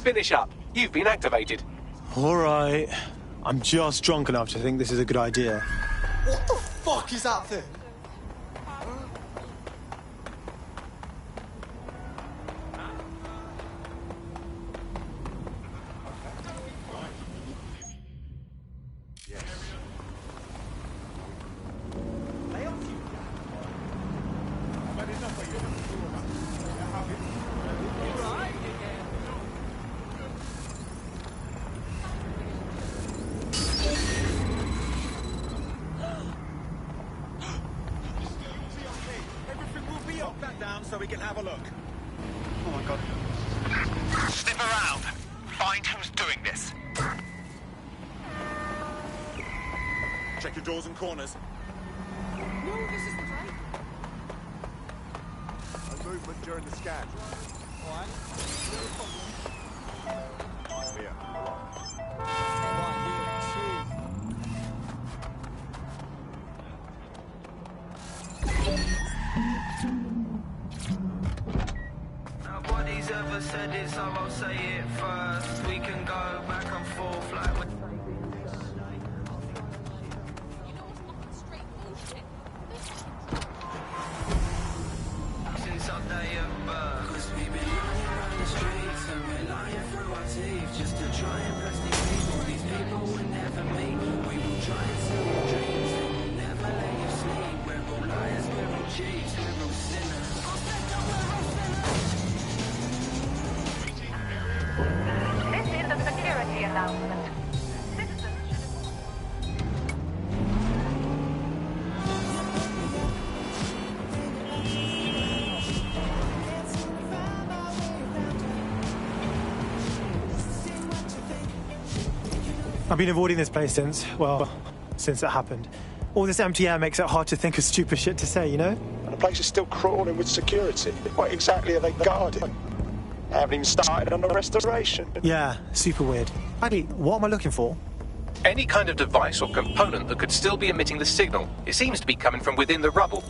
Finish up. You've been activated. All right. I'm just drunk enough to think this is a good idea. What the fuck is that thing? So we can have a look. Oh my god. Sniff around. Find who's doing this. Check your doors and corners. No, this isn't right. No movement during the scan. Alright. Here. Right here. Cheers. Nobody's ever said it, so I'll say it first. We can go back and forth like we since our day of birth. 'Cause we've been lying around the streets and we're lying through our teeth just to try and press these people. These people will never meet. We will try and sell your dreams and we'll never let you sleep. We're all liars, we're all cheats, we're all sinners. This is a security announcement. Citizens should... I've been avoiding this place since it happened. All this empty air makes it hard to think of stupid shit to say, you know? And the place is still crawling with security. What exactly are they guarding? They haven't even started on the restoration. Yeah, super weird. Actually, what am I looking for? Any kind of device or component that could still be emitting the signal. It seems to be coming from within the rubble.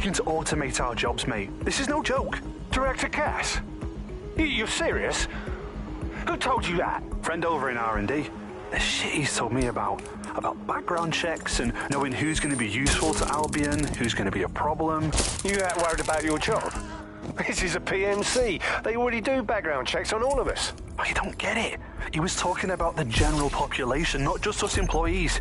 looking to automate our jobs, mate. This is no joke. Director Cass? You're serious? Who told you that? Friend over in R&D. The shit he's told me about background checks and knowing who's going to be useful to Albion, who's going to be a problem. You that worried about your job? This is a PMC. They already do background checks on all of us. Oh, you don't get it. He was talking about the general population, not just us employees.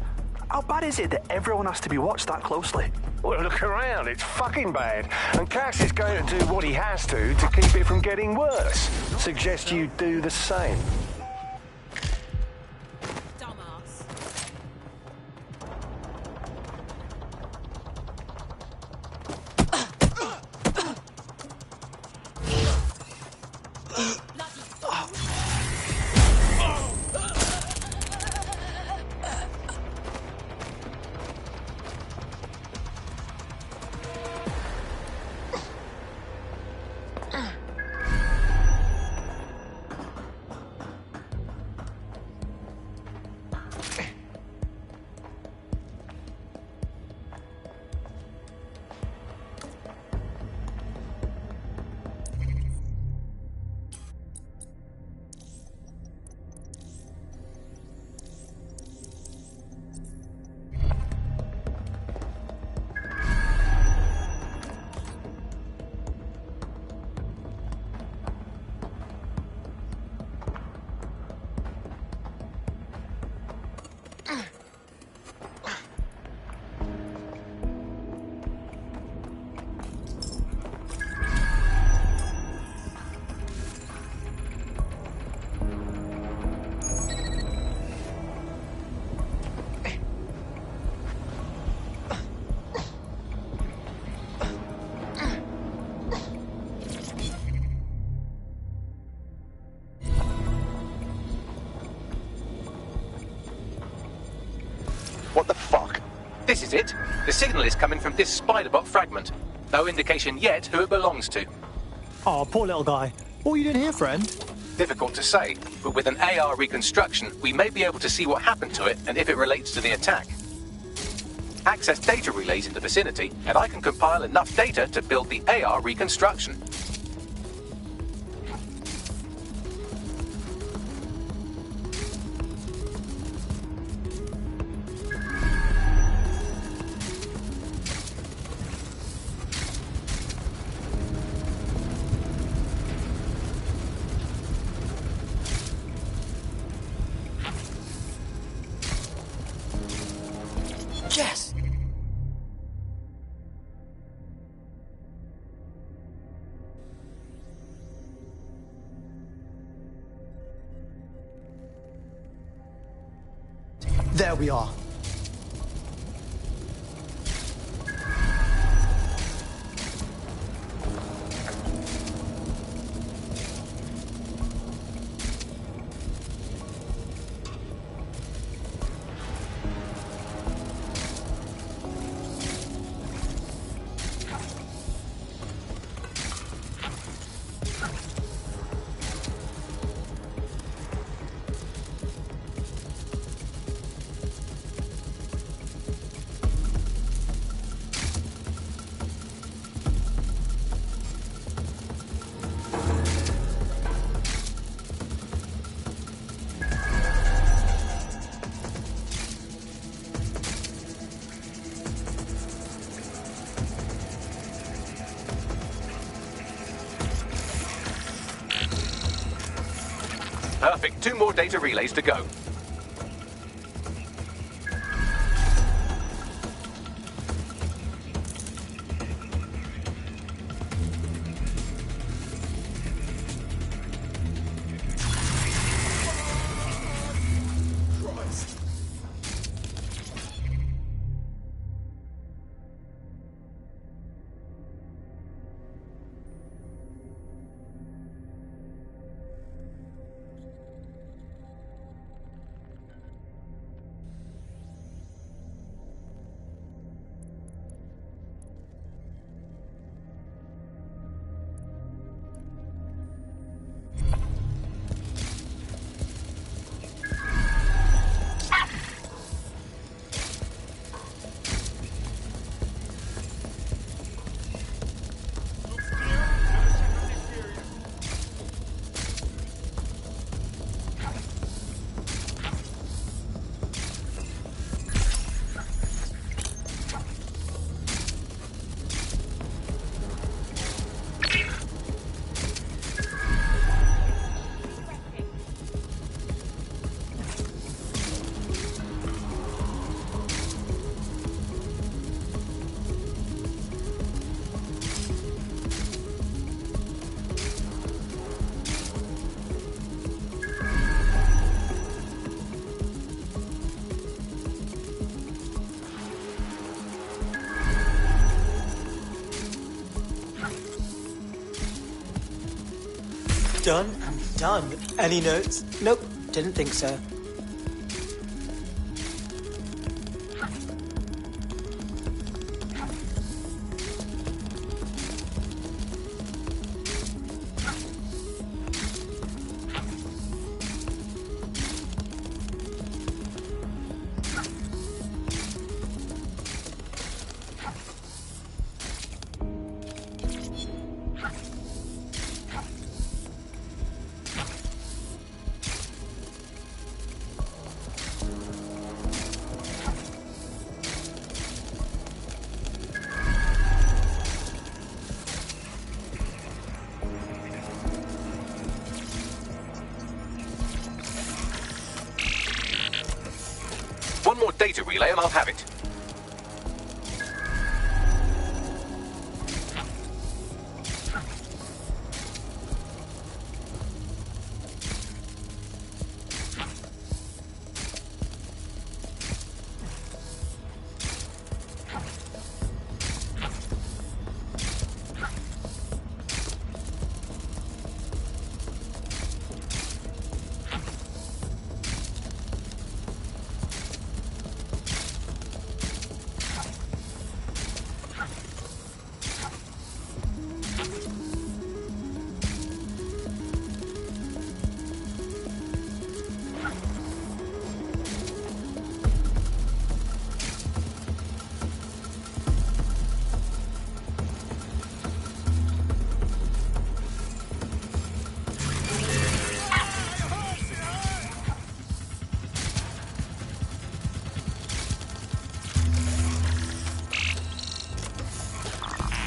How bad is it that everyone has to be watched that closely? Well, look around. It's fucking bad. And Cass is going to do what he has to keep it from getting worse. Suggest you do the same. Dumbass. What the fuck? This is it. The signal is coming from this Spiderbot fragment. No indication yet who it belongs to. Oh, poor little guy. What are you doing here, friend? Difficult to say, but with an AR reconstruction, we may be able to see what happened to it and if it relates to the attack. Access data relays in the vicinity, and I can compile enough data to build the AR reconstruction. Yes! There we are. Perfect. 2 more data relays to go. done? I'm done. Any notes? Nope, didn't think so. One more data relay and I'll have it.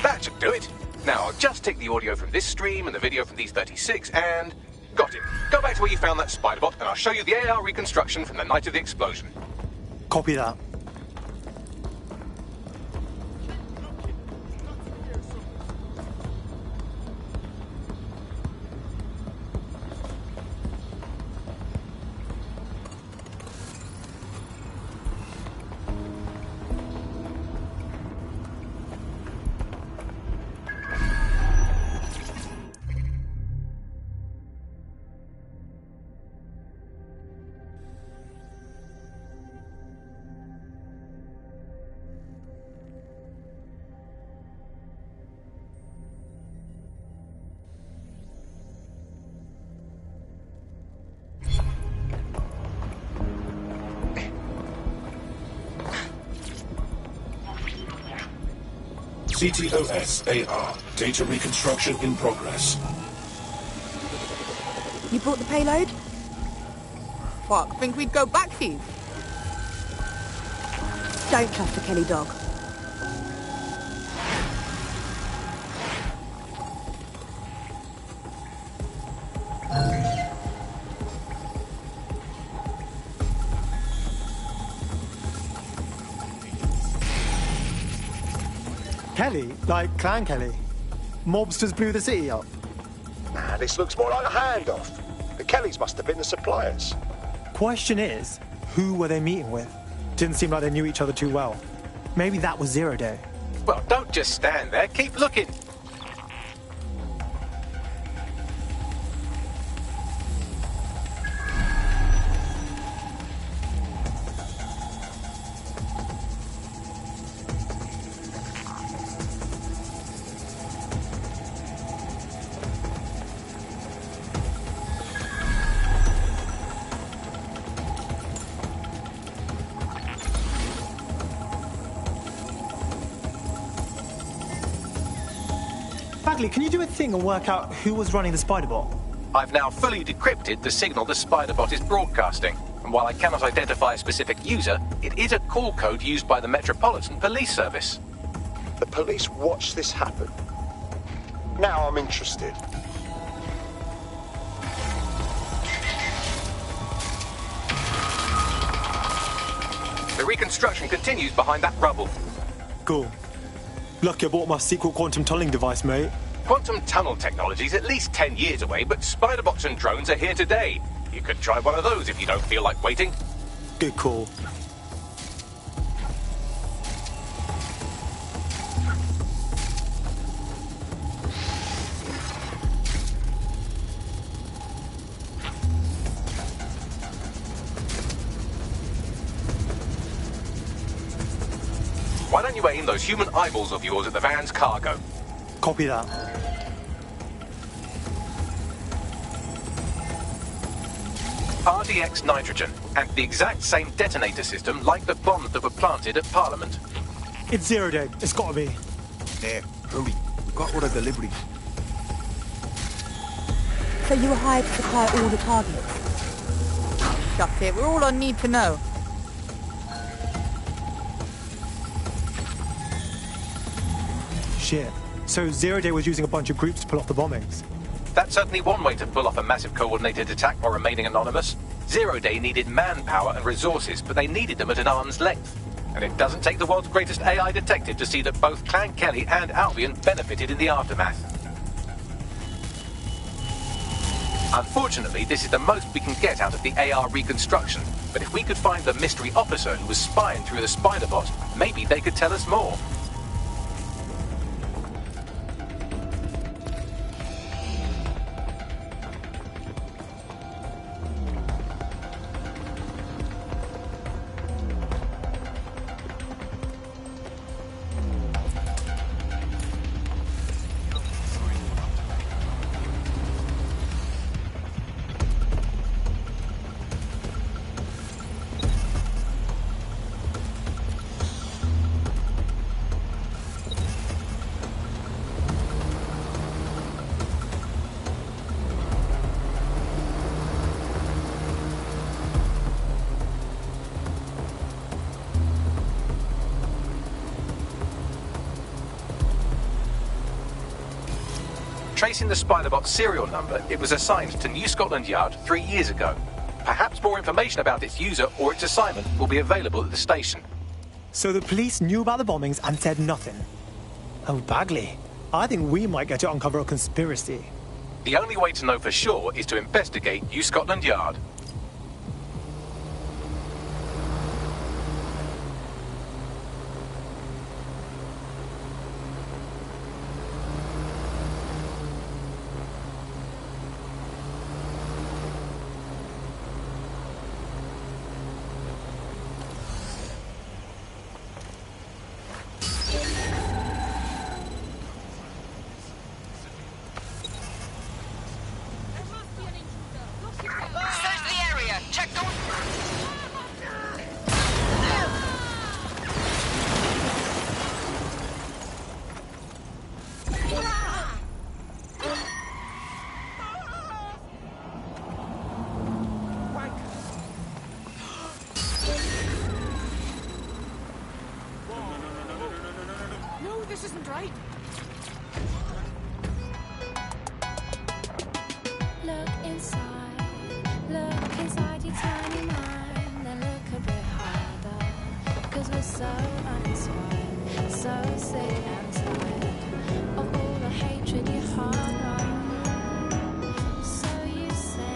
That should do it. Now, I'll just take the audio from this stream and the video from these 36 and... Got it. Go back to where you found that spider bot and I'll show you the AR reconstruction from the night of the explosion. Copy that. CTOS AR. Data reconstruction in progress. You brought the payload? Fuck, think we'd go back here? Don't trust the Kelly dog. Kelly? Like Clan Kelly? Mobsters blew the city up? Nah, this looks more like a handoff. The Kellys must have been the suppliers. Question is, who were they meeting with? Didn't seem like they knew each other too well. Maybe that was Zero Day. Well, don't just stand there. Keep looking. Bagley, can you do a thing and work out who was running the spider bot? I've now fully decrypted the signal the Spiderbot is broadcasting, and while I cannot identify a specific user, it is a call code used by the Metropolitan Police Service. The police watched this happen. Now I'm interested. The reconstruction continues behind that rubble. Cool. Lucky I bought my secret quantum tunneling device, mate. Quantum tunnel technology is at least 10 years away, but Spiderbots and drones are here today. You could try one of those if you don't feel like waiting. Good call. Why don't you aim those human eyeballs of yours at the van's cargo? Copy that. RDX nitrogen, and the exact same detonator system like the bombs that were planted at Parliament. It's 0 Day. It's gotta be. There, hurry. We've got all the deliveries. So you were hired to supply all the targets? Shut it. We're all on need to know. Shit. So 0 Day was using a bunch of groups to pull off the bombings. That's certainly one way to pull off a massive coordinated attack while remaining anonymous. 0 Day needed manpower and resources, but they needed them at an arm's length. And it doesn't take the world's greatest AI detective to see that both Clan Kelly and Albion benefited in the aftermath. Unfortunately, this is the most we can get out of the AR reconstruction, but if we could find the mystery officer who was spying through the spider bot, maybe they could tell us more. Tracing the Spiderbot serial number, it was assigned to New Scotland Yard 3 years ago. Perhaps more information about its user or its assignment will be available at the station. So the police knew about the bombings and said nothing. Oh, Bagley. I think we might get to uncover a conspiracy. The only way to know for sure is to investigate New Scotland Yard. No, this isn't right. Look inside your tiny mind, then look a bit harder. 'Cause we're so uninspired, so sick and tired of all the hatred you harbor. So you say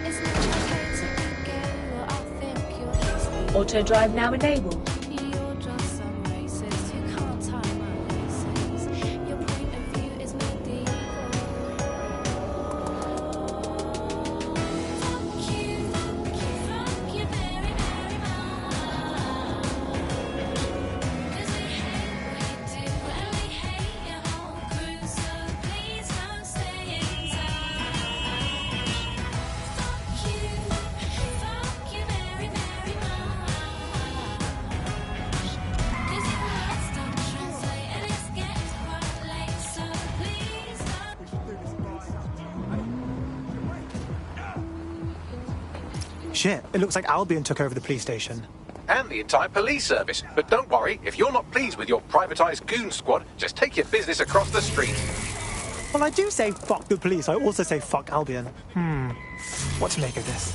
it's not okay to be gay, well I think you're just Auto drive now enabled. you're just some racist who can't tie my laces. Your point of view is medieval. Shit, it looks like Albion took over the police station. And the entire police service. But don't worry, if you're not pleased with your privatized goon squad, just take your business across the street. Well, I do say fuck the police. I also say fuck Albion. What to make of this?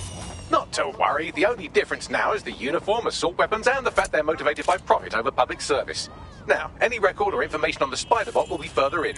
Not to worry, the only difference now is the uniform, assault weapons, and the fact they're motivated by profit over public service. Now, any record or information on the Spiderbot will be further in.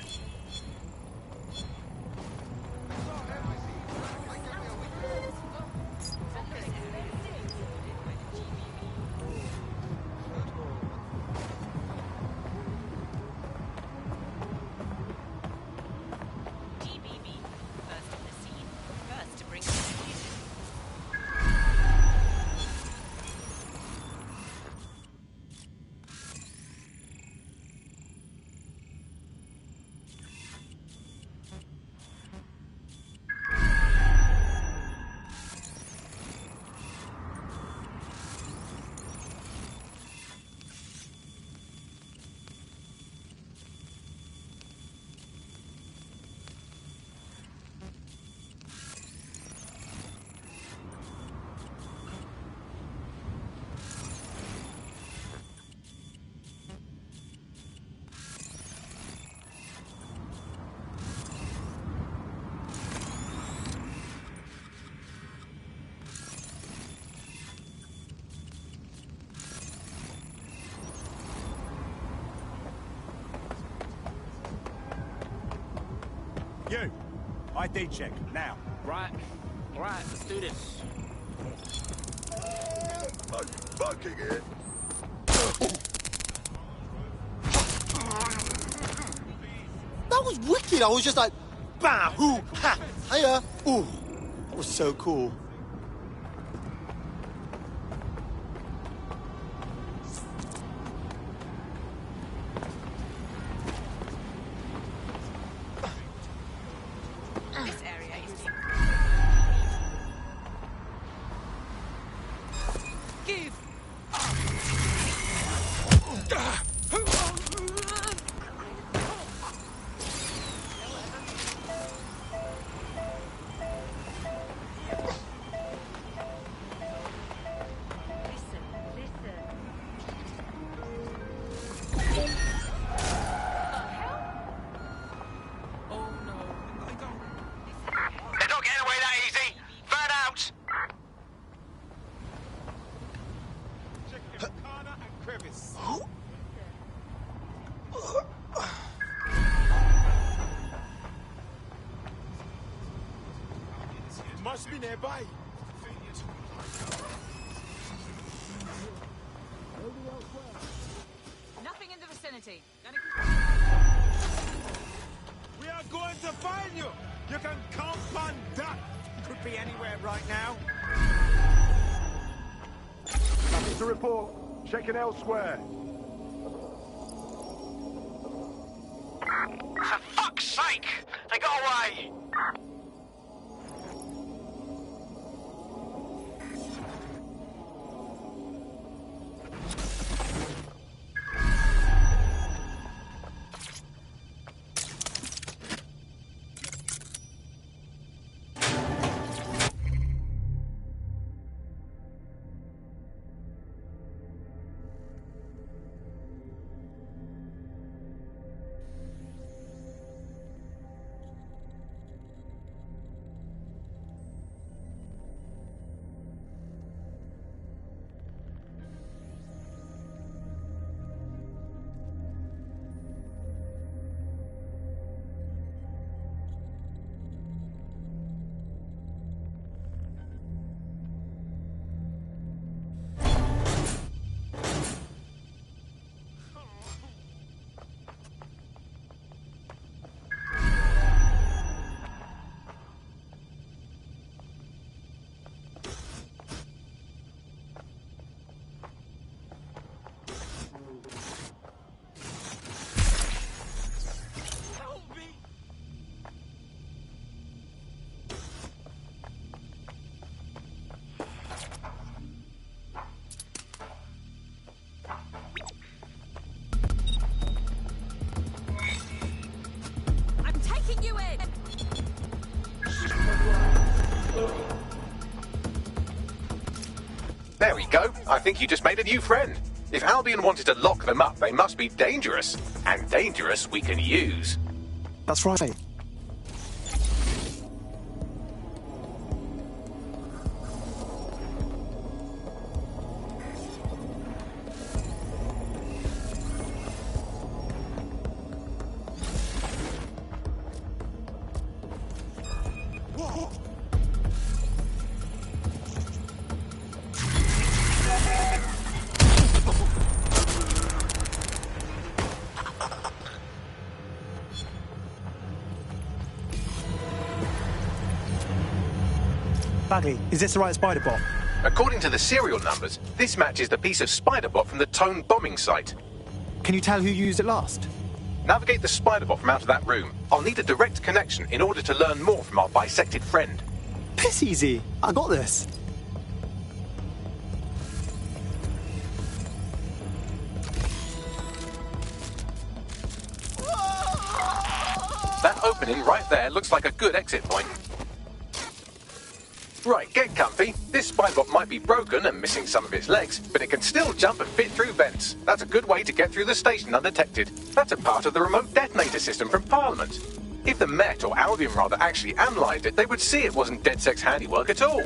You! ID check, now. Right. Right, let's do this. I'm fucking it! That was wicked. I was just like, bam, hoo, ha, hiya, ooh. That was so cool. This area is give. They're not getting away that easy. Burn out. Corner and crevice. Must be nearby. Nothing in the vicinity. We are going to find you. You can count on that. Could be anywhere right now. Nothing to report. Checking elsewhere. For fuck's sake! They got away! I'm taking you in. There we go. I think you just made a new friend. If Albion wanted to lock them up, they must be dangerous. And dangerous we can use. That's right. Bagley, is this the right spider bot? According to the serial numbers, this matches the piece of spider bot from the Tone bombing site. Can you tell who used it last? Navigate the spider bot from out of that room. I'll need a direct connection in order to learn more from our bisected friend. Piss easy. I got this. That opening right there looks like a good exit point. Right, get comfy. This spybot might be broken and missing some of its legs, but it can still jump and fit through vents. That's a good way to get through the station undetected. That's a part of the remote detonator system from Parliament. If the Met, or Albion rather, actually analysed it, they would see it wasn't DedSec's handiwork at all.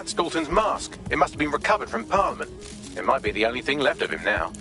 about Skulton's mask? It must have been recovered from Parliament. It might be the only thing left of him now.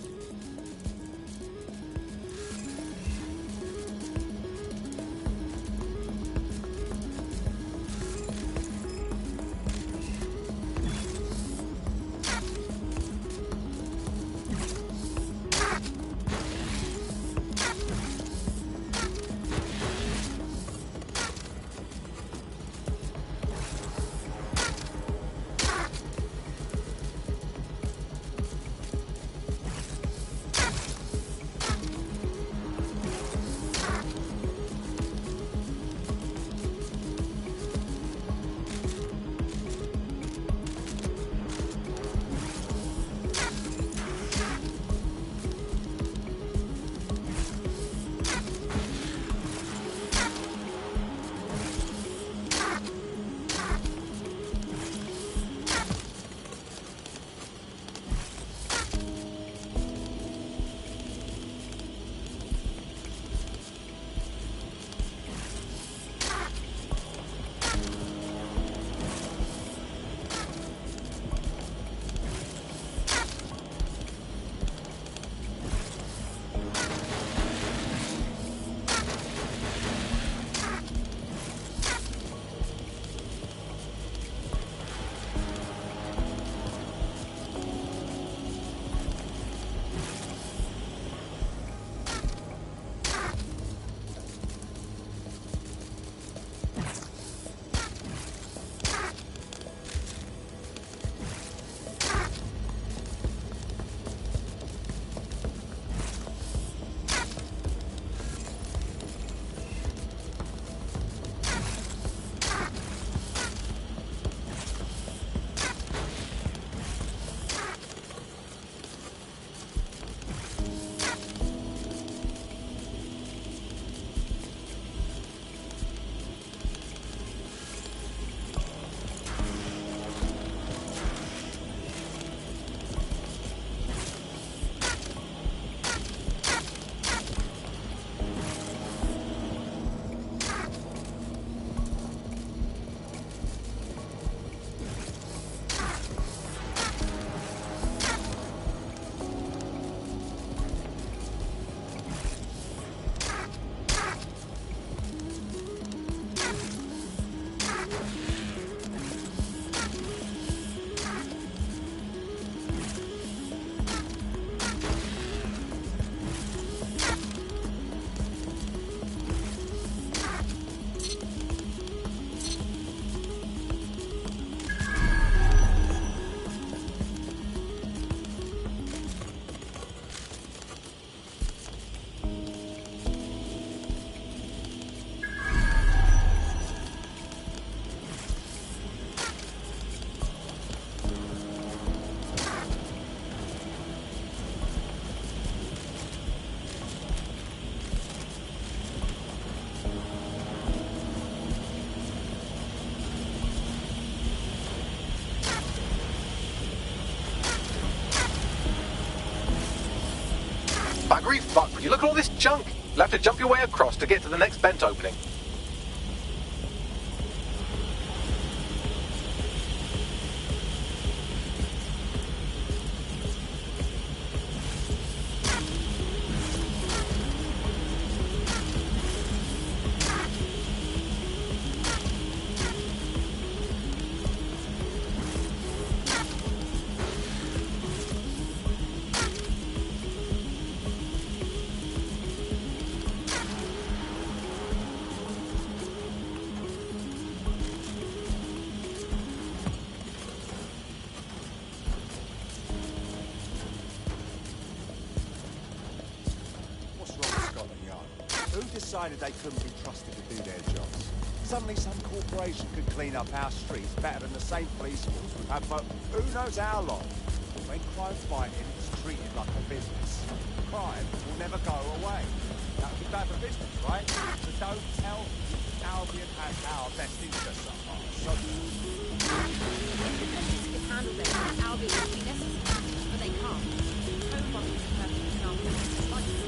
Buggery fuck, would you look at all this junk? You'll have to jump your way across to get to the next vent opening. Who decided they couldn't be trusted to do their jobs? Suddenly some corporation could clean up our streets better than the same police force we've had for who knows how long. When crime fighting is treated like a business, crime will never go away. That would be bad for business, right? So don't tell me Albion has our best interests at heart. So... handle this, Albion would be necessary, but they can't. Home bombing is a perfect example. Like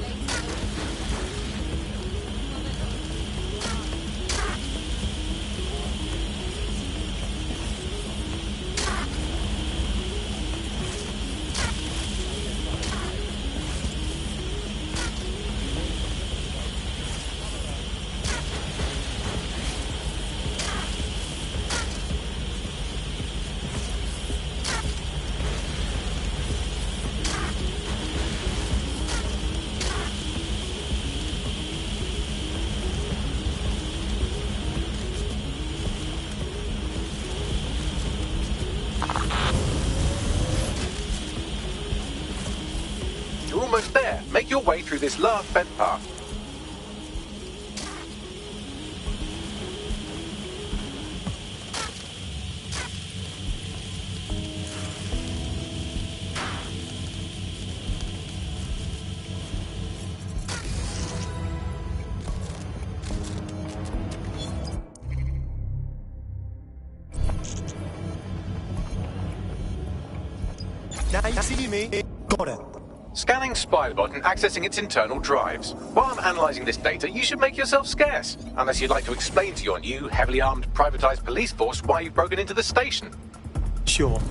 almost there. Make your way through this last bent path. Now you see me. Got it. Scanning Spiderbot and accessing its internal drives. While I'm analysing this data, you should make yourself scarce. Unless you'd like to explain to your new, heavily armed, privatised police force why you've broken into the station. Sure.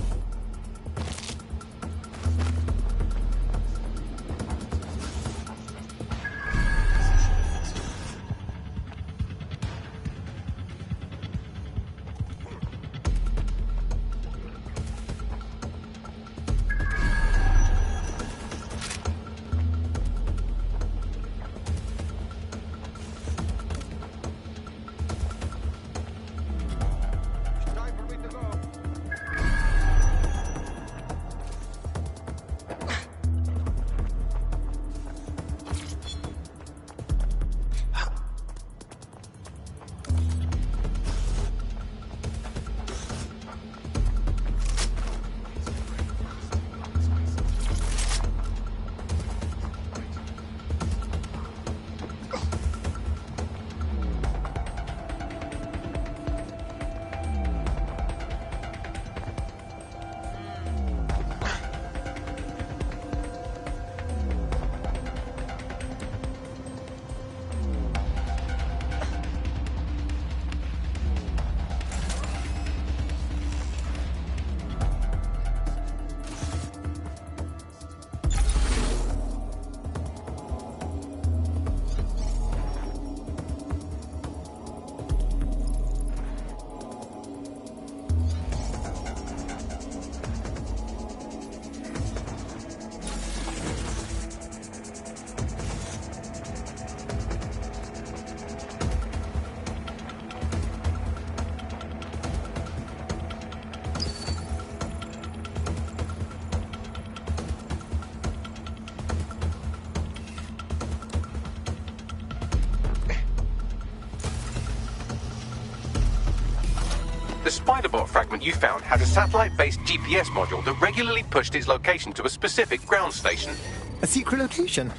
The Spiderbot fragment you found had a satellite-based GPS module that regularly pushed its location to a specific ground station. A secret location?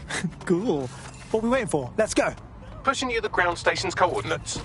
Cool. What are we waiting for? Let's go. Pushing you the ground station's coordinates.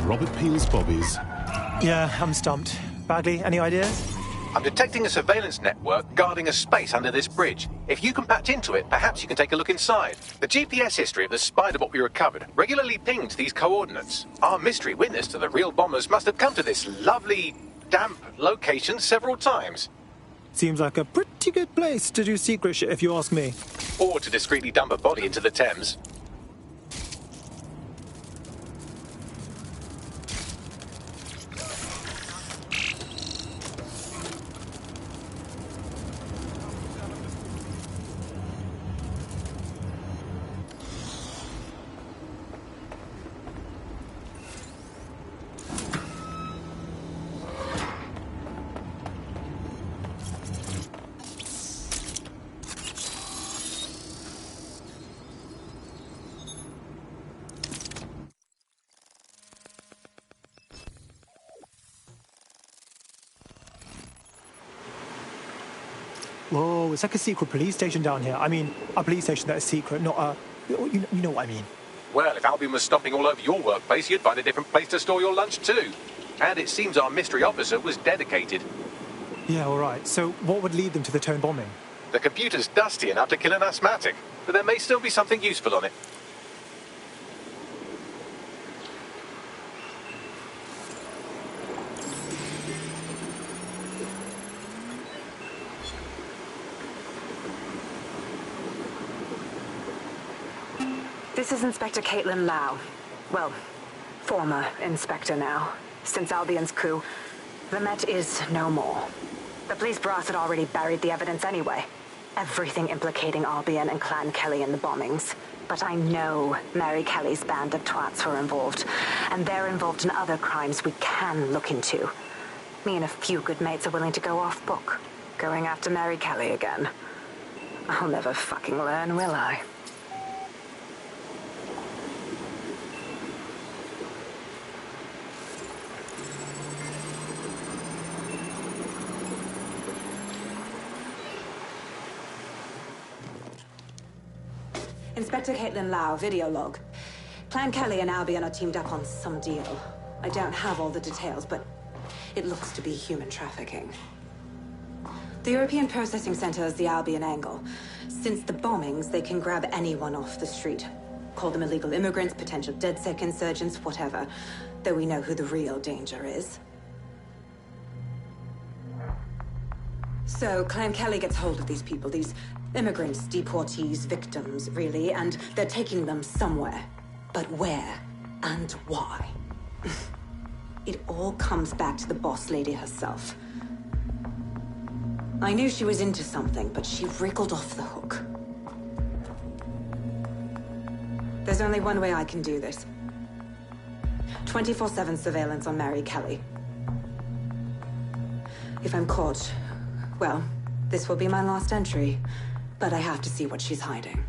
Robert Peel's bobbies. Yeah, I'm stumped. Bagley, any ideas? I'm detecting a surveillance network guarding a space under this bridge. If you can patch into it, perhaps you can take a look inside. The GPS history of the Spider-Bot we recovered regularly pinged these coordinates. Our mystery witness to the real bombers must have come to this lovely, damp location several times. Seems like a pretty good place to do secret shit, if you ask me. Or to discreetly dump a body into the Thames. Whoa, it's like a secret police station down here. I mean, a police station that is secret, not a... You know what I mean. Well, if Albion was stomping all over your workplace, you'd find a different place to store your lunch too. And it seems our mystery officer was dedicated. Yeah, all right. So what would lead them to the Tone bombing? The computer's dusty enough to kill an asthmatic, but there may still be something useful on it. This is Inspector Caitlin Lau. Well, former inspector now. Since Albion's coup, the Met is no more. The police brass had already buried the evidence anyway. Everything implicating Albion and Clan Kelly in the bombings. But I know Mary Kelly's band of twats were involved, and they're involved in other crimes we can look into. Me and a few good mates are willing to go off book, going after Mary Kelly again. I'll never fucking learn, will I? Inspector Caitlin Lau, video log. Clan Kelly and Albion are teamed up on some deal. I don't have all the details, but it looks to be human trafficking. The European Processing Center is the Albion angle. Since the bombings, they can grab anyone off the street. Call them illegal immigrants, potential DedSec insurgents, whatever. Though we know who the real danger is. So, Clan Kelly gets hold of these people, these immigrants, deportees, victims, really, and they're taking them somewhere. But where and why? It all comes back to the boss lady herself. I knew she was into something, but she wriggled off the hook. There's only one way I can do this. 24/7 surveillance on Mary Kelly. If I'm caught, well, this will be my last entry. But I have to see what she's hiding.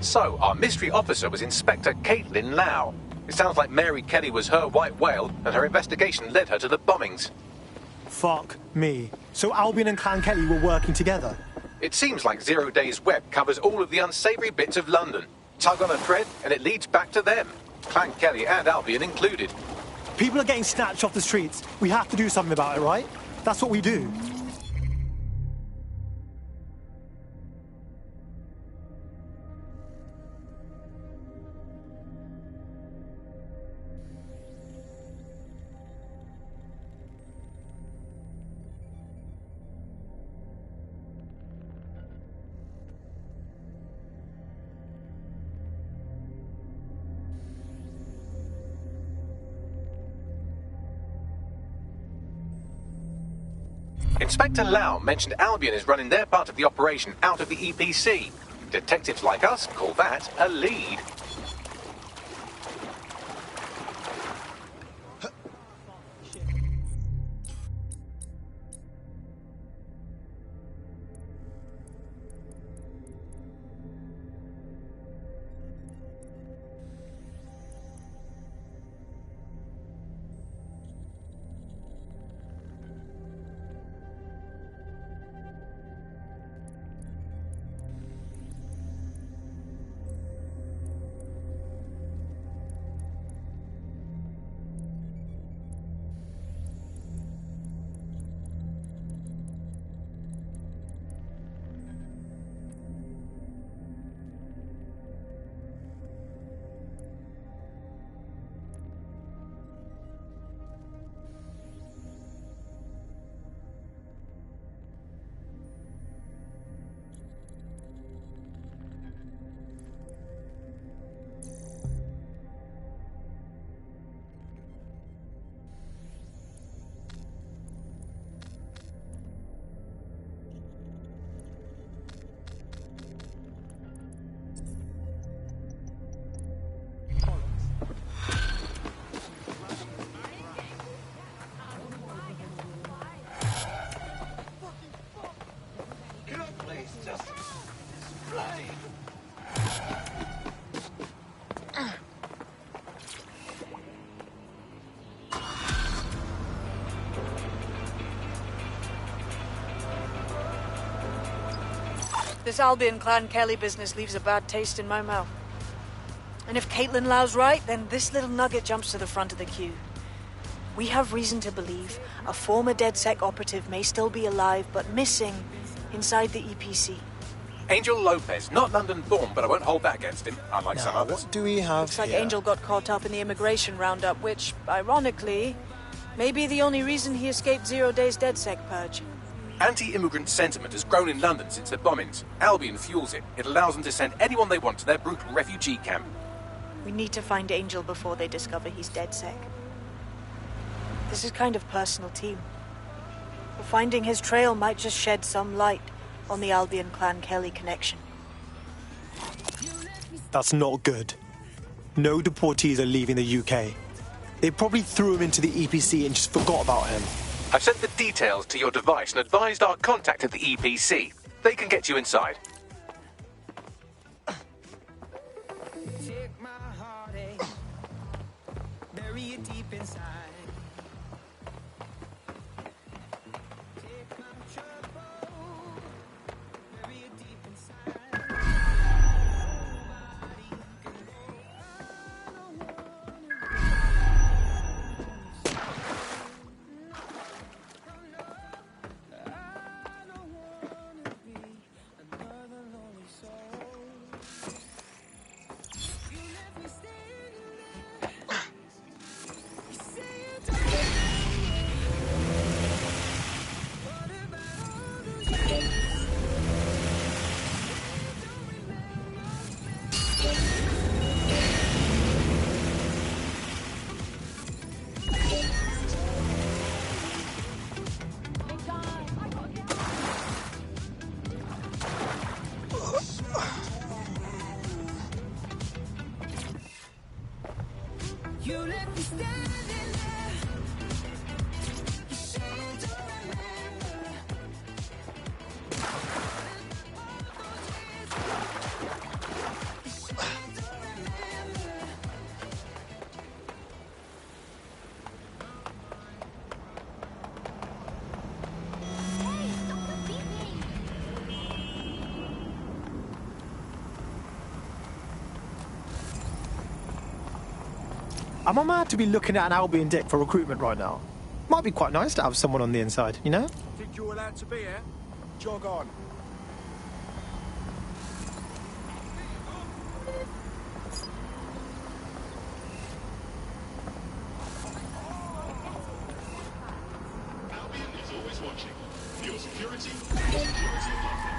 So, our mystery officer was Inspector Caitlin Lau. It sounds like Mary Kelly was her white whale, and her investigation led her to the bombings. Fuck me. So Albion and Clan Kelly were working together? It seems like Zero Days Web covers all of the unsavory bits of London. Tug on a thread, and it leads back to them. Clan Kelly and Albion included. People are getting snatched off the streets. We have to do something about it, right? That's what we do. Inspector Lau mentioned Albion is running their part of the operation out of the EPC. Detectives like us call that a lead. This Albion Clan Kelly business leaves a bad taste in my mouth. And if Caitlin Lau's right, then this little nugget jumps to the front of the queue. We have reason to believe a former DedSec operative may still be alive, but missing inside the EPC. Angel Lopez, not London-born, but I won't hold that against him, unlike some others. What do we have Looks like here? Angel got caught up in the immigration roundup, which, ironically, may be the only reason he escaped 0 Days DedSec purge. Anti-immigrant sentiment has grown in London since the bombings. Albion fuels it. It allows them to send anyone they want to their brutal refugee camp. We need to find Angel before they discover he's DedSec. This is kind of personal, team. But finding his trail might just shed some light on the Albion Clan Kelly connection. That's not good. No deportees are leaving the UK. They probably threw him into the EPC and just forgot about him. I've sent the details to your device and advised our contact at the EPC. They can get you inside. Take my heartache, bury it deep inside. Take my trouble, bury it deep inside. You left me standing there. You said you don't remember. Am I mad to be looking at an Albion deck for recruitment right now? Might be quite nice to have someone on the inside, you know? Think you're allowed to be here? Jog on. Albion is always watching. For your security, and the security of London.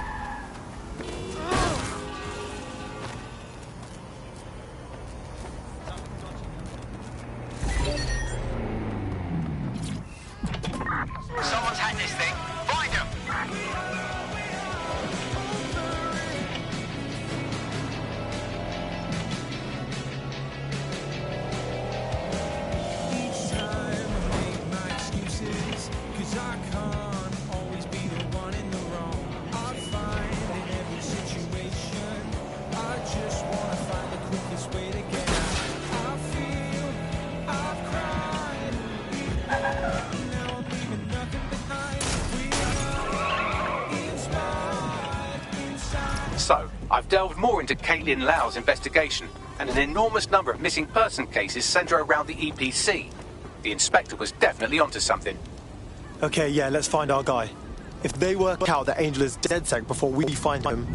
Someone's hacked this thing. Find him! Each time I make my excuses, 'cause I can't always be the one in the wrong. I find in every situation, I just wanna find the quickest way to get out. I feel I've cried. Now I'm leaving nothing behind. We are inspired inside. So, I've delved more into Caitlin Lau's investigation, and an enormous number of missing person cases centre around the EPC. The inspector was definitely onto something. Okay, yeah, let's find our guy. If they work out that Angel is DedSec before we find him,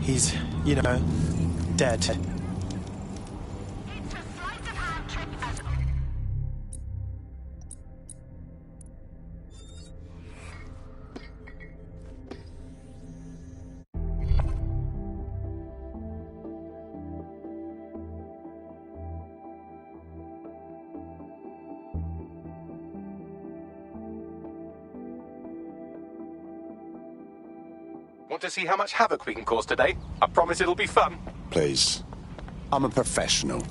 he's, you know, dead. Want to see how much havoc we can cause today? I promise it'll be fun. Please. I'm a professional.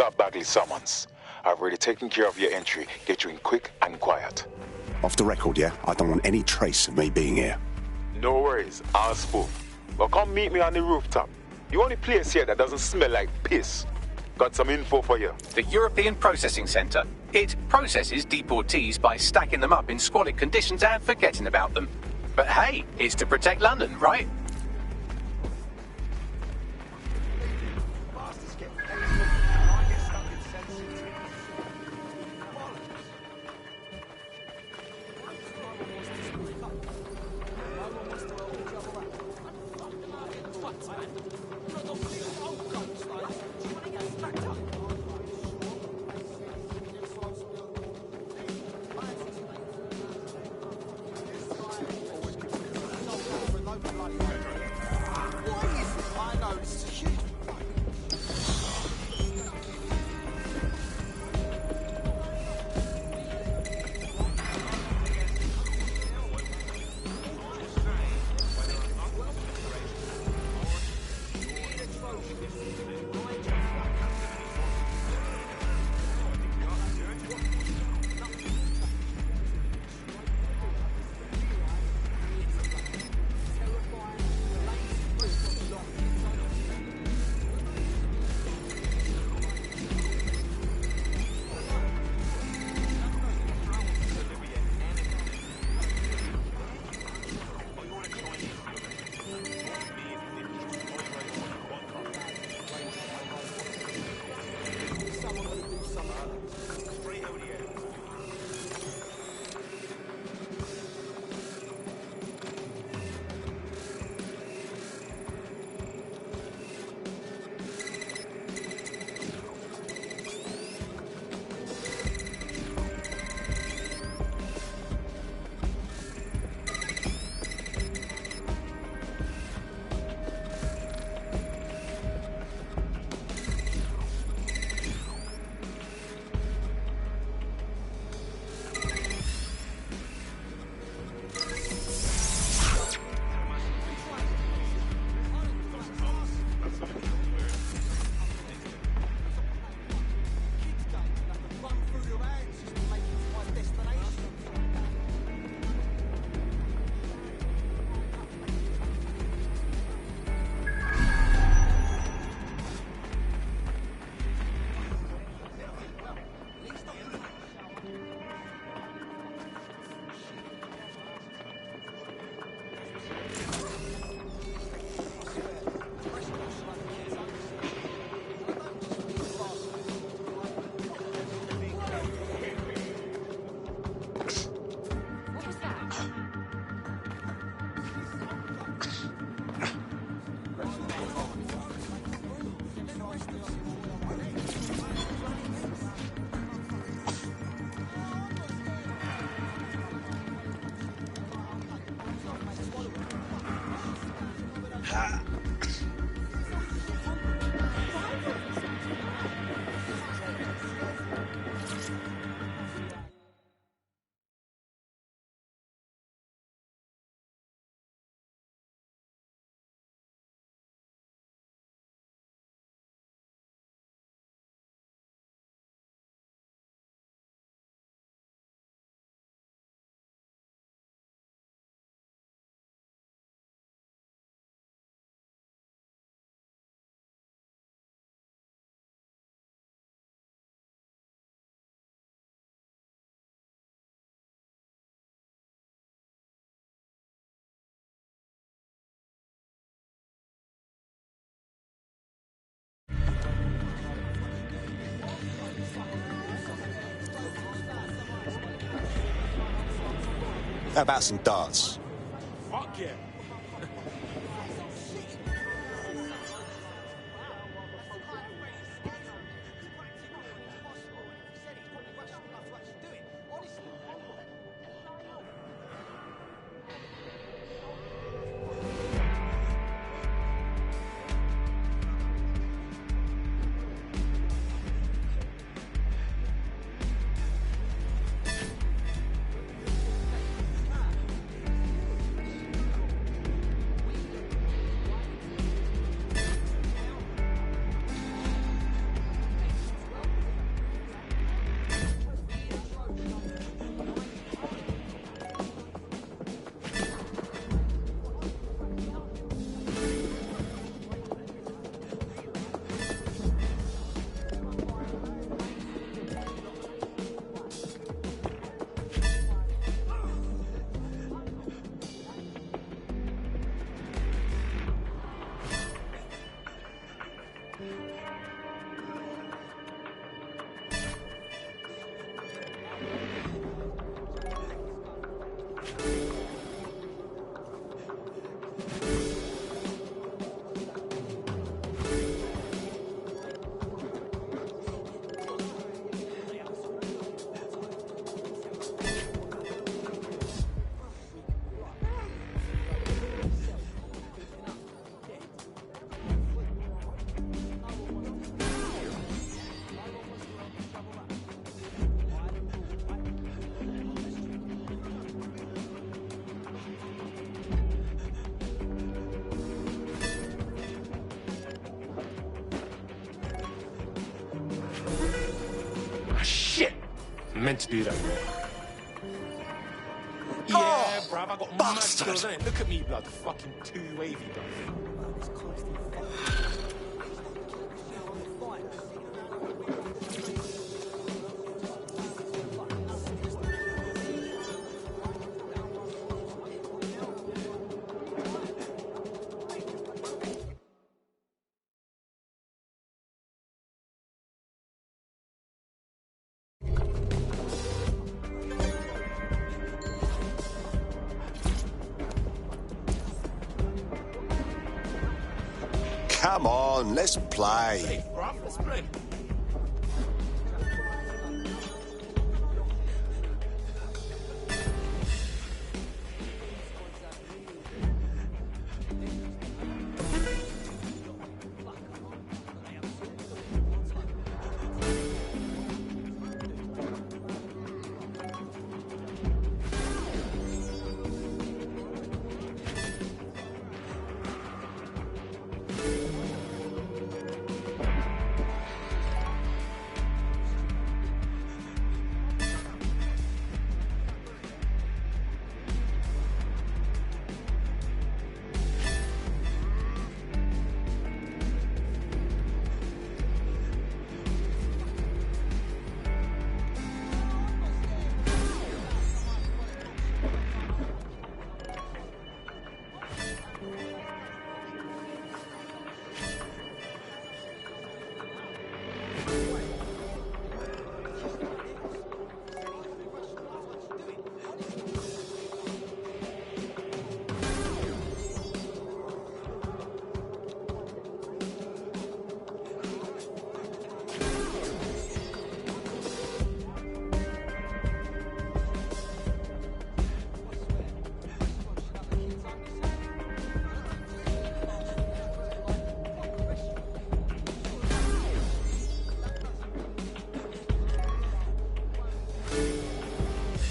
got Bagley's summons. I've already taken care of your entry. Get you in quick and quiet. Off the record, yeah? I don't want any trace of me being here. No worries, I'll spoof. Well, come meet me on the rooftop. The only place here that doesn't smell like piss. Got some info for you. The European Processing Centre. It processes deportees by stacking them up in squalid conditions and forgetting about them. But hey, it's to protect London, right? How about some darts? Fuck yeah. Meant to do that. Yeah, bruv, I got mad skills, innit? Look at me, blood. Fucking too wavy, bruv. Come on, let's play. Hey, bruv, let's play.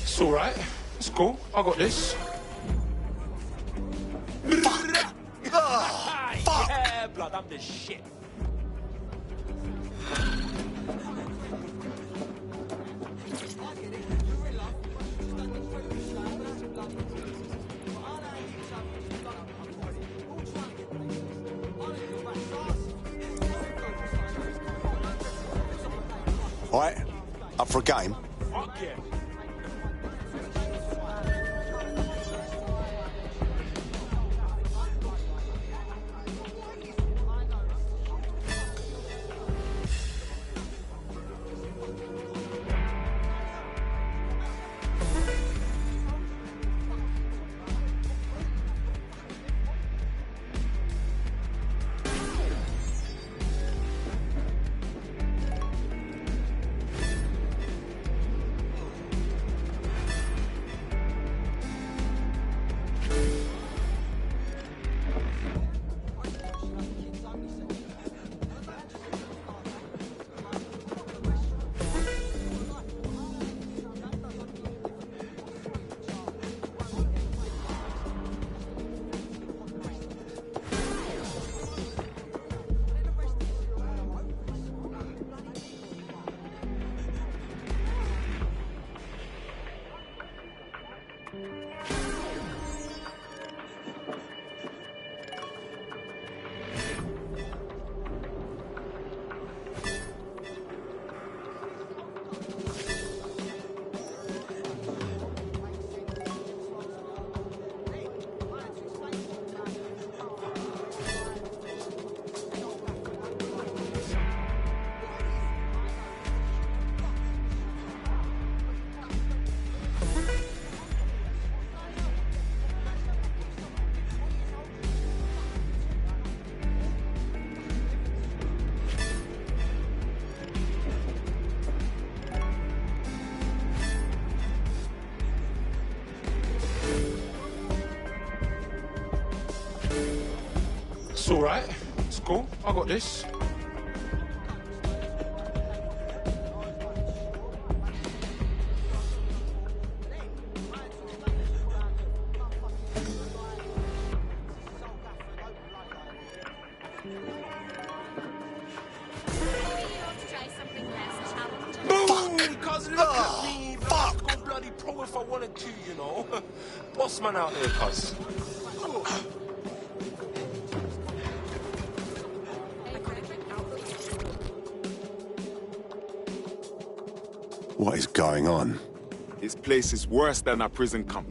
It's alright. It's cool. I got this. Fuck! Oh, fuck! Yeah, blood, I'm the shit. Alright, up for a game? Fuck yeah. right. It's cool. I got this. Boss man out there, cuz. What is going on? This place is worse than a prison camp.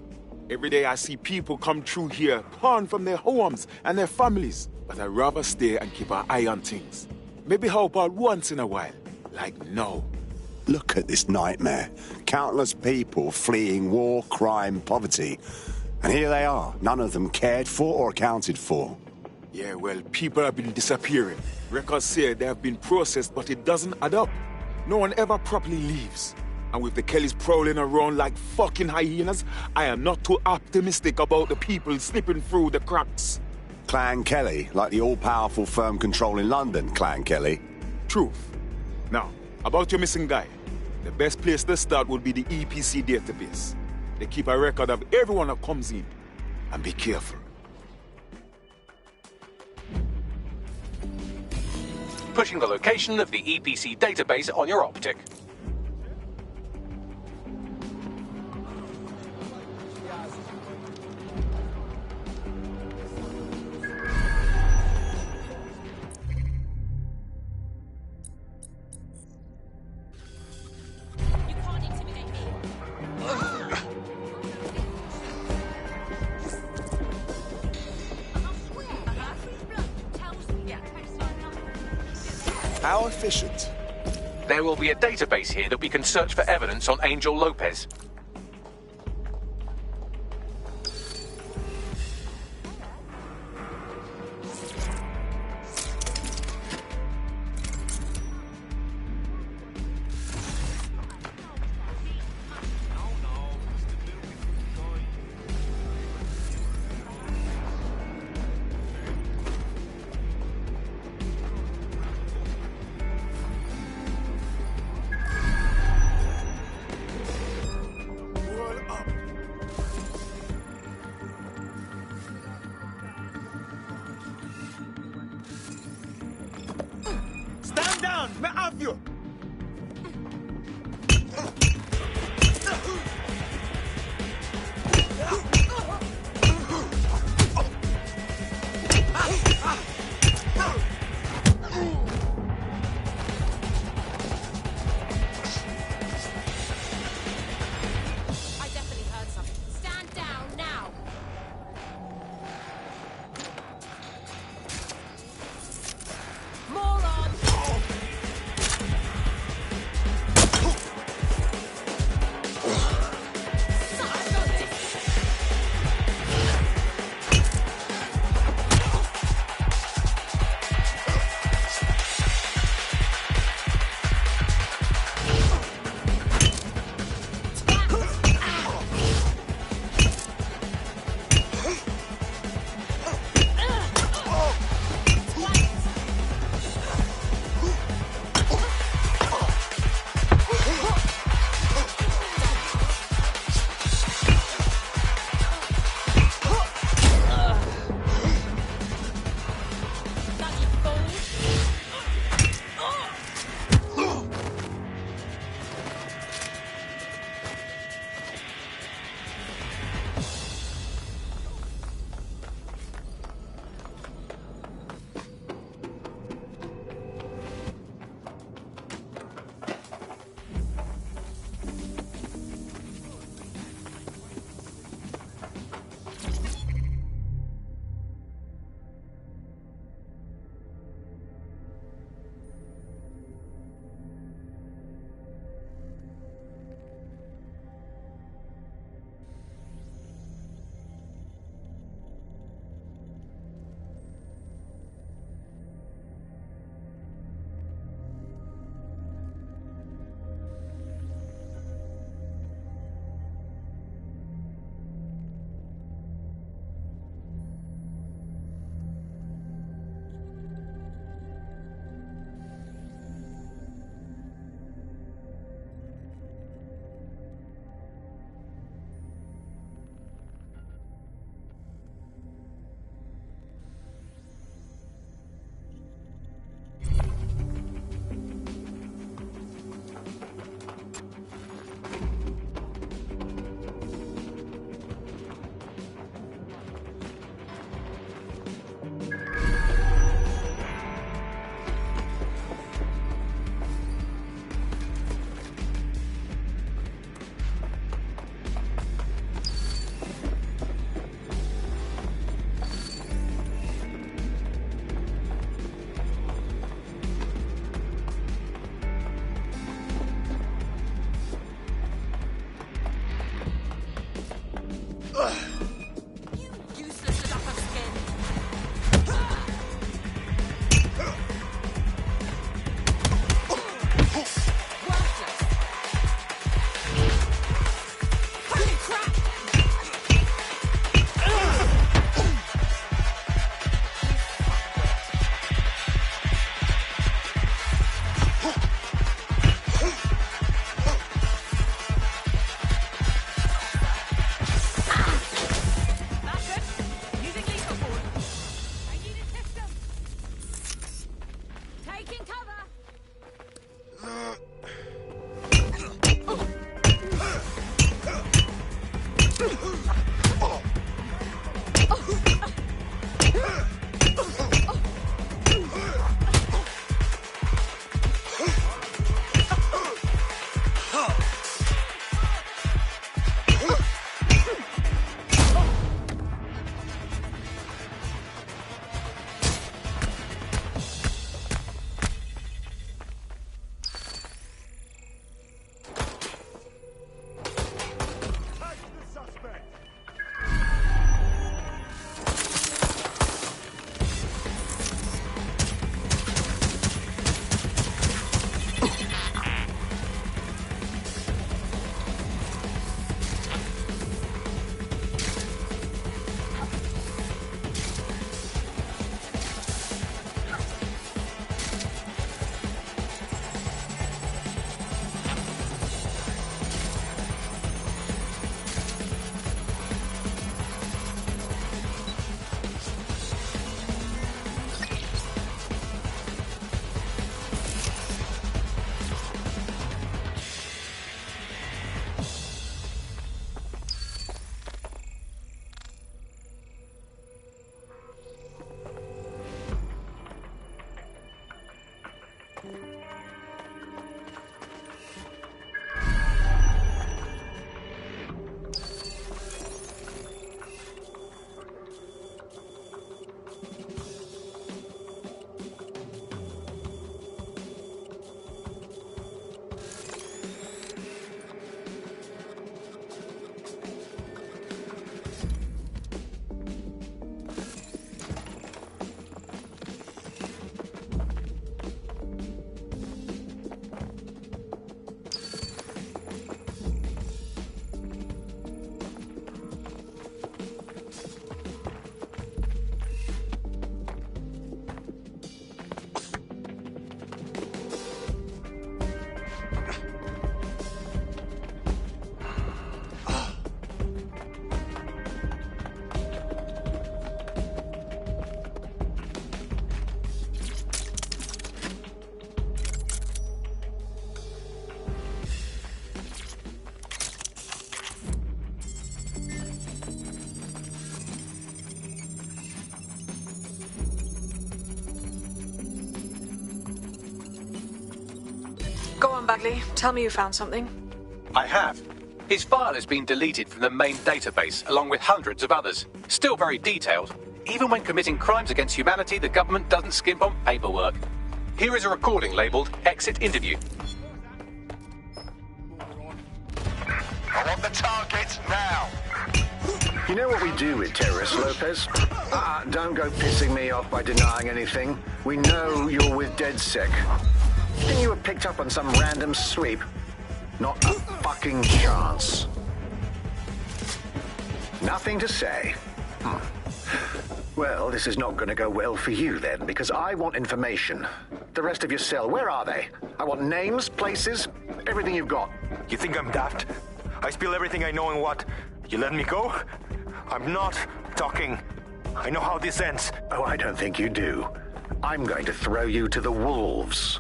Every day I see people come through here, torn from their homes and their families. But I'd rather stay and keep an eye on things. Maybe help out once in a while. Like now. Look at this nightmare. Countless people fleeing war, crime, poverty. And here they are, none of them cared for or accounted for. Yeah, well, people have been disappearing. Records say they have been processed, but it doesn't add up. No one ever properly leaves. And with the Kellys prowling around like fucking hyenas, I am not too optimistic about the people slipping through the cracks. Clan Kelly, like the all-powerful firm controlling London, Clan Kelly. Truth. Now, about your missing guy, the best place to start would be the EPC database. They keep a record of everyone that comes in. And be careful. Pushing the location of the EPC database on your optic. How efficient? There will be a database here that we can search for evidence on Angel Lopez. Stand down! Me have you! I definitely heard something. Stand down now! Moron! Taking cover! Go on, Bagley. Tell me you found something. I have. His file has been deleted from the main database, along with hundreds of others. Still very detailed. Even when committing crimes against humanity, the government doesn't skimp on paperwork. Here is a recording labelled Exit Interview. I want the target now. You know what we do with terrorists, Lopez? Don't go pissing me off by denying anything. We know you're with DedSec. Think you were picked up on some random sweep? Not a fucking chance. Nothing to say. Well, this is not going to go well for you then, because I want information. The rest of your cell, where are they? I want names, places, everything you've got. You think I'm daft? I spill everything I know and what? You let me go? I'm not talking. I know how this ends. Oh, I don't think you do. I'm going to throw you to the wolves.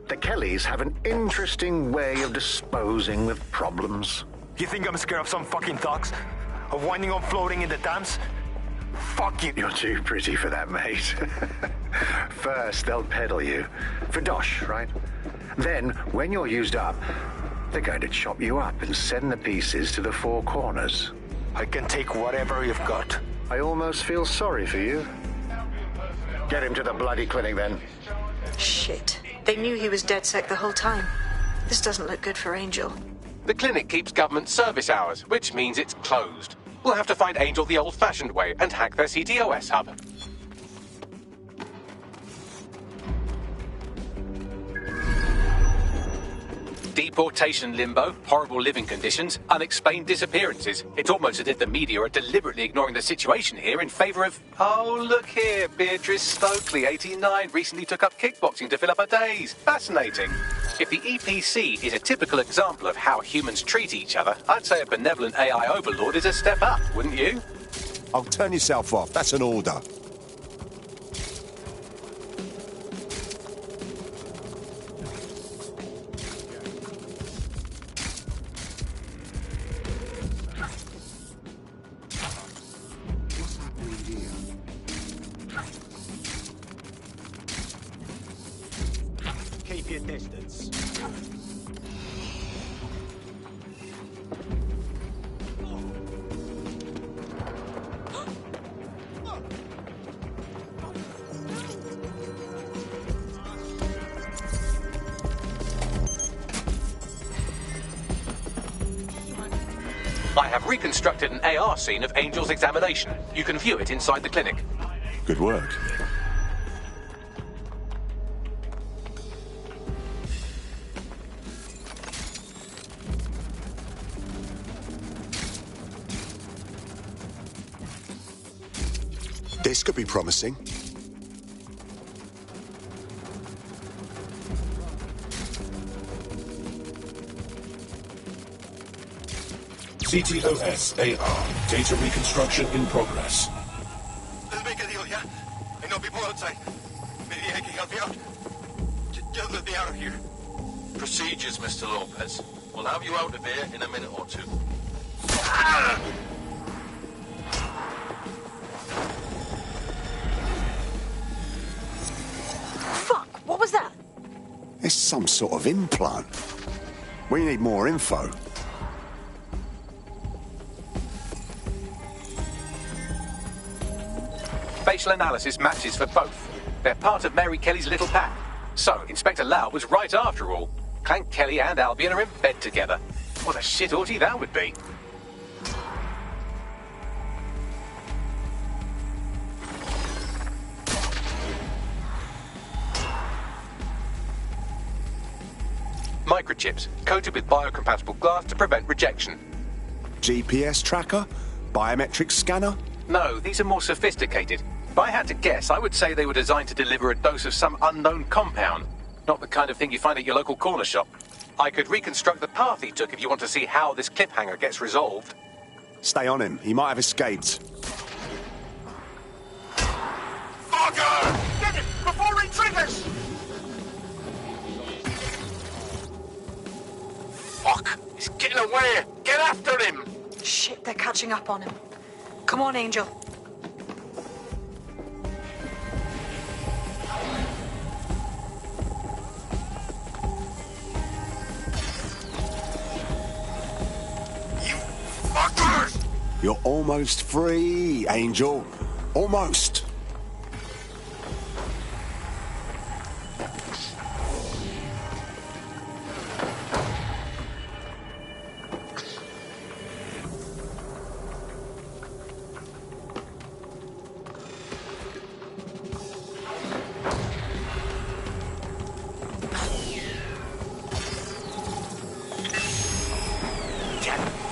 The Kellys have an interesting way of disposing with problems. You think I'm scared of some fucking thugs? Of winding up floating in the dams? Fuck you. You're too pretty for that, mate. First, they'll peddle you. For dosh, right? Then, when you're used up, they're going to chop you up and send the pieces to the four corners. I can take whatever you've got. I almost feel sorry for you. Get him to the bloody clinic, then. Shit. They knew he was DedSec the whole time. This doesn't look good for Angel. The clinic keeps government service hours, which means it's closed. We'll have to find Angel the old-fashioned way and hack their CTOS hub. Deportation limbo, horrible living conditions, unexplained disappearances. It's almost as if the media are deliberately ignoring the situation here in favour of... Oh, look here, Beatrice Stokely, 89, recently took up kickboxing to fill up her days. Fascinating. If the EPC is a typical example of how humans treat each other, I'd say a benevolent AI overlord is a step up, wouldn't you? Oh, turn yourself off. That's an order. keep your distance. I have reconstructed an AR scene of Angel's examination. You can view it inside the clinic. Good work. This could be promising. CTOS-AR. Data reconstruction in progress. Let's make a deal, yeah? I know people outside. Maybe I can help you out. Just let me out of here. Procedures, Mr. Lopez. We'll have you out of here in a minute or two. Fuck! What was that? It's some sort of implant. We need more info. Facial analysis matches for both. They're part of Mary Kelly's little pack. So, Inspector Lau was right after all. Clank Kelly and Albion are in bed together. What a shit orgy that would be. Microchips, coated with biocompatible glass to prevent rejection. GPS tracker? Biometric scanner? No, these are more sophisticated. If I had to guess, I would say they were designed to deliver a dose of some unknown compound. Not the kind of thing you find at your local corner shop. I could reconstruct the path he took if you want to see how this cliffhanger gets resolved. Stay on him. He might have escaped. Fucker! Get it before he triggers! Fuck! He's getting away! Get after him! Shit, they're catching up on him. Come on, Angel. Fuckers! You're almost free, Angel. Almost.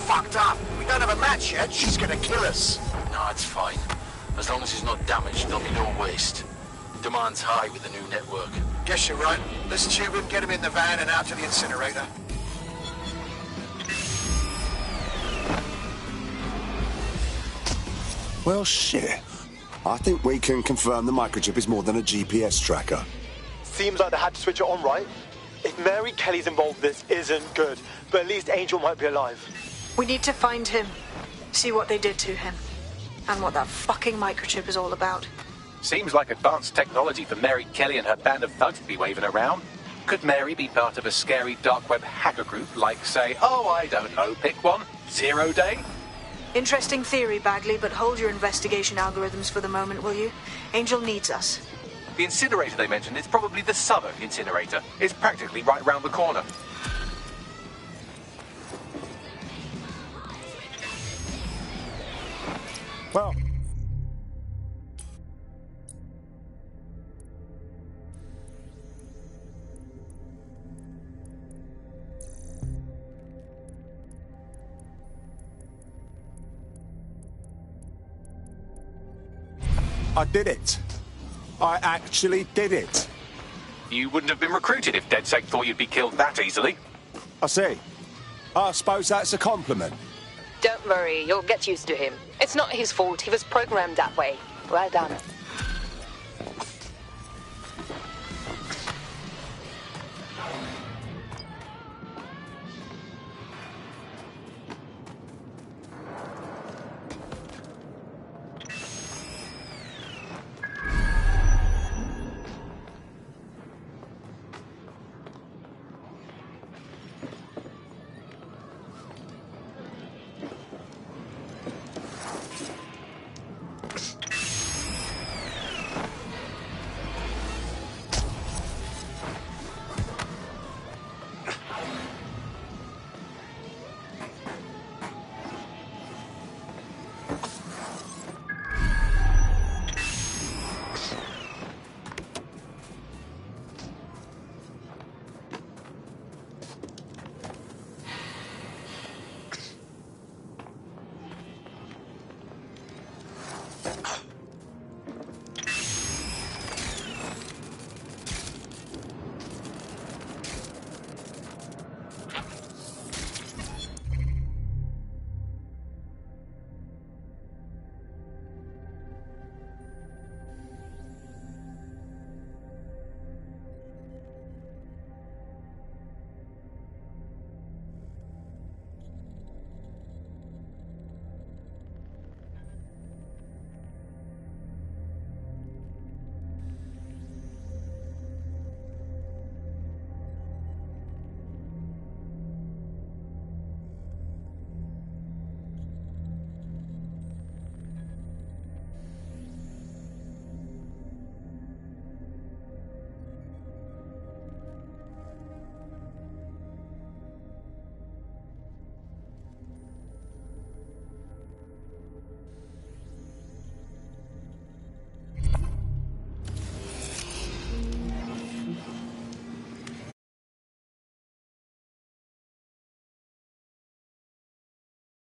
Fucked up. We don't have a match yet. She's gonna kill us. No, it's fine. As long as he's not damaged, there'll be no waste. Demand's high with the new network. Guess you're right. Let's tube him, get him in the van and out to the incinerator. Well, shit. I think we can confirm the microchip is more than a GPS tracker. Seems like they had to switch it on, right? If Mary Kelly's involved, this isn't good. But at least Angel might be alive. We need to find him, see what they did to him, and what that fucking microchip is all about. Seems like advanced technology for Mary Kelly and her band of thugs to be waving around. Could Mary be part of a scary dark web hacker group like, say, oh, I don't know, pick one, Zero Day? Interesting theory, Bagley, but hold your investigation algorithms for the moment, will you? Angel needs us. The incinerator they mentioned is probably the Southern incinerator. It's practically right round the corner. Well, I did it. I actually did it. You wouldn't have been recruited if DedSec thought you'd be killed that easily. I see. I suppose that's a compliment. Don't worry, you'll get used to him. It's not his fault, he was programmed that way. Well done.